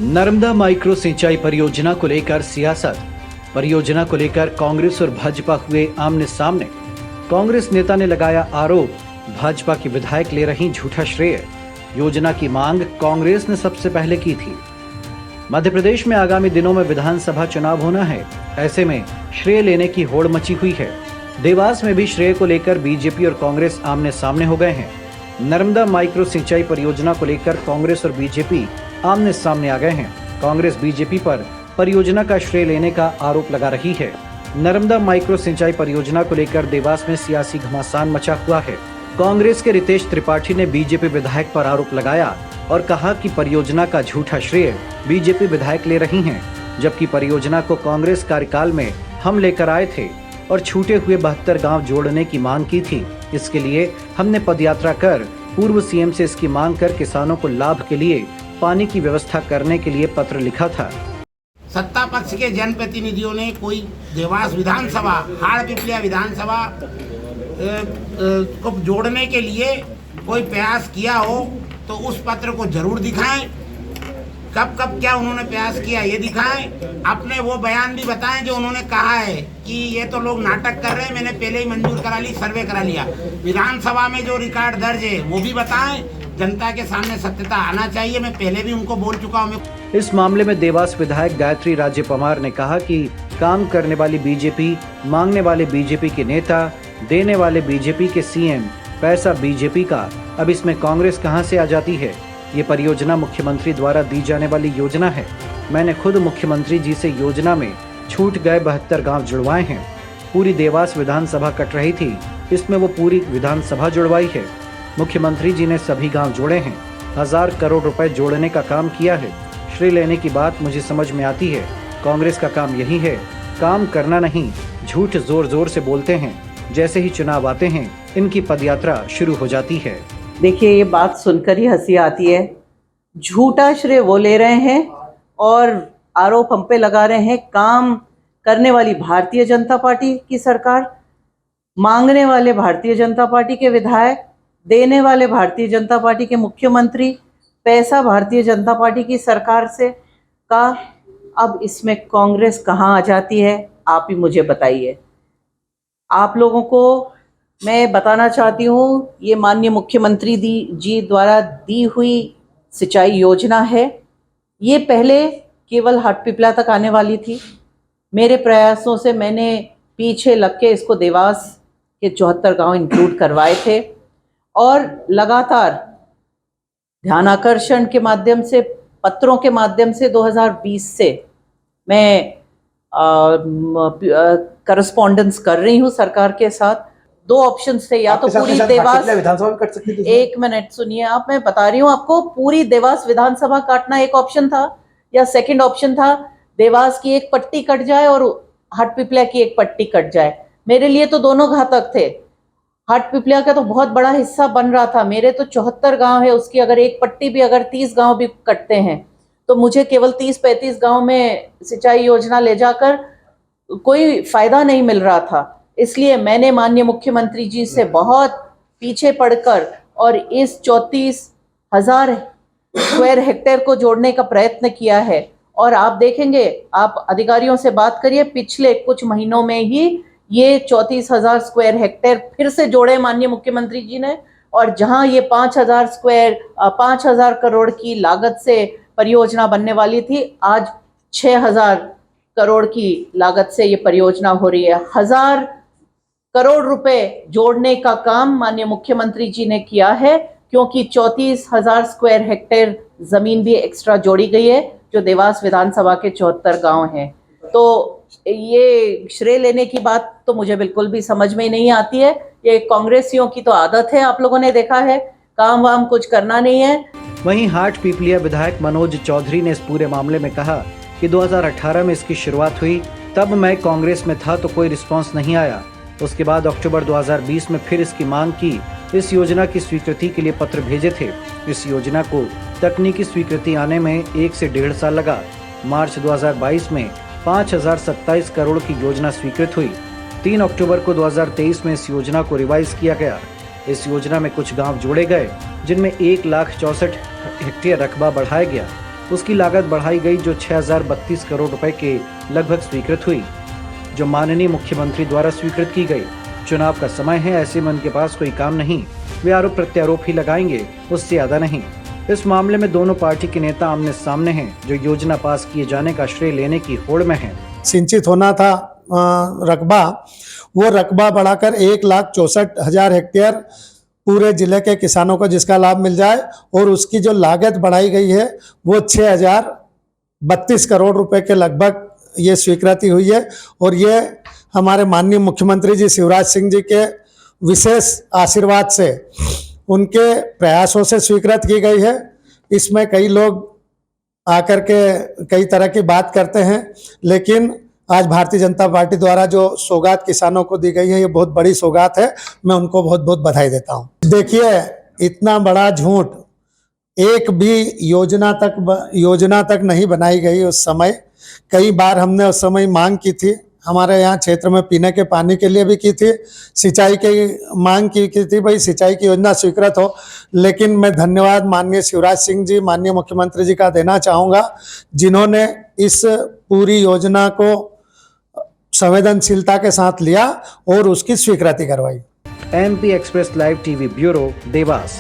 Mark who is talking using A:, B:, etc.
A: Narmada micro सिंचाई परियोजना को लेकर सियासत। परियोजना को लेकर कांग्रेस और भाजपा हुए आमने सामने। कांग्रेस नेता ने लगाया आरोप, भाजपा की विधायक ले रही झूठा श्रेय। योजना की मांग कांग्रेस ने सबसे पहले की थी। मध्य प्रदेश में आगामी दिनों में विधानसभा चुनाव होना है, ऐसे में श्रेय लेने की होड़ मची हुई है। देवास में भी श्रेय को लेकर बीजेपी और कांग्रेस आमने सामने हो गए हैं। नर्मदा माइक्रो सिंचाई परियोजना को लेकर कांग्रेस और बीजेपी आमने सामने आ गए हैं। कांग्रेस बीजेपी पर परियोजना का श्रेय लेने का आरोप लगा रही है। नर्मदा माइक्रो सिंचाई परियोजना को लेकर देवास में सियासी घमासान मचा हुआ है। कांग्रेस के रितेश त्रिपाठी ने बीजेपी विधायक पर आरोप लगाया और कहा कि परियोजना का झूठा श्रेय बीजेपी विधायक ले रही हैं, जबकि परियोजना को कांग्रेस कार्यकाल में हम लेकर आए थे और छूटे हुए 72 गांव जोड़ने की मांग की थी। इसके लिए हमने पदयात्रा कर पूर्व सीएम से इसकी मांग कर किसानों को लाभ के लिए पानी की व्यवस्था करने के लिए पत्र लिखा था।
B: सत्ता पक्ष के जनप्रतिनिधियों ने कोई देवास विधानसभा, हाड़पिपलिया विधानसभा को जोड़ने के लिए कोई प्रयास किया हो तो उस पत्र को जरूर दिखाएं। कब कब क्या उन्होंने प्रयास किया ये दिखाएं। अपने वो बयान भी बताएं जो उन्होंने कहा है कि ये तो लोग नाटक कर रहे हैं, मैंने पहले ही मंजूर करा ली, सर्वे करा लिया। विधानसभा में जो रिकॉर्ड दर्ज है वो भी बताएं। जनता के सामने सत्यता आना चाहिए। मैं पहले भी उनको बोल चुका हूँ।
A: इस मामले में देवास विधायक गायत्री राज्य पवार ने कहा कि काम करने वाली बीजेपी, मांगने वाले बीजेपी के नेता, देने वाले बीजेपी के सीएम, पैसा बीजेपी का। अब इसमें कांग्रेस कहां से आ जाती है? ये परियोजना मुख्यमंत्री द्वारा दी जाने वाली योजना है। मैंने खुद मुख्यमंत्री जी से योजना में छूट गए 72 गांव जुड़वाए हैं। पूरी देवास विधानसभा कट रही थी, इसमें वो पूरी विधानसभा जुड़वाई है। मुख्यमंत्री जी ने सभी गांव जोड़े हैं। 1000 करोड़ रुपए जोड़ने का काम किया है। श्रेय लेने की बात मुझे समझ में आती है। कांग्रेस का काम यही है, काम करना नहीं, झूठ जोर जोर से बोलते हैं। जैसे ही चुनाव आते हैं इनकी पदयात्रा शुरू हो जाती है।
C: देखिए, ये बात सुनकर ही हंसी आती है। झूठा श्रेय वो ले रहे हैं और आरोप हम पे लगा रहे हैं। काम करने वाली भारतीय जनता पार्टी की सरकार, मांगने वाले भारतीय जनता पार्टी के विधायक, देने वाले भारतीय जनता पार्टी के मुख्यमंत्री, पैसा भारतीय जनता पार्टी की सरकार से का। अब इसमें कांग्रेस कहाँ आ जाती है, आप ही मुझे बताइए। आप लोगों को मैं बताना चाहती हूँ, ये माननीय मुख्यमंत्री जी द्वारा दी हुई सिंचाई योजना है। ये पहले केवल हाटपिपला तक आने वाली थी। मेरे प्रयासों से मैंने पीछे लग के इसको देवास के 74 गांव इंक्लूड करवाए थे और लगातार ध्यानाकर्षण के माध्यम से, पत्रों के माध्यम से 2020 से मैं करस्पॉन्डेंस कर रही हूँ सरकार के साथ। 2 ऑप्शंस थे, या तो पूरी देवास
D: विधानसभा कट सकती थी।
C: 1 मिनट सुनिए आप, मैं बता रही हूँ आपको। पूरी देवास विधानसभा काटना एक ऑप्शन था, या सेकंड ऑप्शन था देवास की एक पट्टी कट जाए और हाटपिपलिया की एक पट्टी कट जाए। मेरे लिए तो दोनों घातक थे। हाटपिपलिया का तो बहुत बड़ा हिस्सा बन रहा था। मेरे तो 74 गांव है, उसकी अगर एक पट्टी भी, अगर 30 गांव भी कटते हैं तो मुझे केवल 30-35 गांव में सिंचाई योजना ले जाकर कोई फायदा नहीं मिल रहा था। इसलिए मैंने माननीय मुख्यमंत्री जी से बहुत पीछे पड़कर और इस 34,000 स्क्वायर हेक्टेयर को जोड़ने का प्रयत्न किया है। और आप देखेंगे, आप अधिकारियों से बात करिए, पिछले कुछ महीनों में ही ये 34,000 स्क्वायर हेक्टेयर फिर से जोड़े माननीय मुख्यमंत्री जी ने। और जहां ये 5,000 करोड़ की लागत से परियोजना बनने वाली थी, आज 6,000 करोड़ की लागत से ये परियोजना हो रही है। 1000 करोड़ रुपए जोड़ने का काम माननीय मुख्यमंत्री जी ने किया है, क्योंकि 34,000 स्क्वायर हेक्टेयर जमीन भी एक्स्ट्रा जोड़ी गई है, जो देवास विधानसभा के 74 गांव हैं। तो ये श्रेय लेने की बात तो मुझे बिल्कुल भी समझ में ही नहीं आती है। ये कांग्रेसियों की तो आदत है, आप लोगों ने देखा है, काम वाम कुछ करना नहीं है।
A: वहीं हाटपिपलिया विधायक मनोज चौधरी ने इस पूरे मामले में कहा कि 2018 में इसकी शुरुआत हुई, तब मैं कांग्रेस में था तो कोई रिस्पांस नहीं आया। उसके बाद अक्टूबर 2020 में फिर इसकी मांग की। इस योजना की स्वीकृति के लिए पत्र भेजे थे। इस योजना को तकनीकी स्वीकृति आने में 1 से 1.5 साल लगा। मार्च 2022 में 5,027 करोड़ की योजना स्वीकृत हुई। 3 अक्टूबर को 2023 में इस योजना को रिवाइज किया गया। इस योजना में कुछ गांव जोड़े गए, जिनमें 1,64,000 हेक्टेयर रकबा बढ़ाया गया। उसकी लागत बढ़ाई गई जो 6032 करोड़ रुपए के लगभग स्वीकृत हुई, जो माननीय मुख्यमंत्री द्वारा स्वीकृत की गई। चुनाव का समय है, ऐसे में उनके पास कोई काम नहीं, वे आरोप प्रत्यारोप ही लगाएंगे, उससे ज्यादा नहीं। इस मामले में दोनों पार्टी के नेता आमने सामने हैं, जो योजना पास किए जाने का श्रेय लेने की होड़ में हैं।
D: सिंचित होना था रकबा, वो रकबा बढ़ाकर 1,64,000 हेक्टेयर पूरे जिले के किसानों को जिसका लाभ मिल जाए, और उसकी जो लागत बढ़ाई गई है वो 6032 करोड़ रुपए के लगभग ये स्वीकृति हुई है। और ये हमारे माननीय मुख्यमंत्री जी शिवराज सिंह जी के विशेष आशीर्वाद से, उनके प्रयासों से स्वीकृत की गई है। इसमें कई लोग आकर के कई तरह की बात करते हैं, लेकिन आज भारतीय जनता पार्टी द्वारा जो सौगात किसानों को दी गई है, ये बहुत बड़ी सौगात है। मैं उनको बहुत बहुत बधाई देता हूँ। देखिए, इतना बड़ा झूठ, एक भी योजना तक नहीं बनाई गई उस समय। कई बार हमने उस समय मांग की थी, हमारे यहाँ क्षेत्र में पीने के पानी के लिए भी की थी, सिंचाई की मांग की थी, भाई सिंचाई की योजना स्वीकृत हो। लेकिन मैं धन्यवाद माननीय शिवराज सिंह जी, माननीय मुख्यमंत्री जी का देना चाहूँगा, जिन्होंने इस पूरी योजना को संवेदनशीलता के साथ लिया और उसकी स्वीकृति करवाई।
A: MP express live TV bureau, Dewas.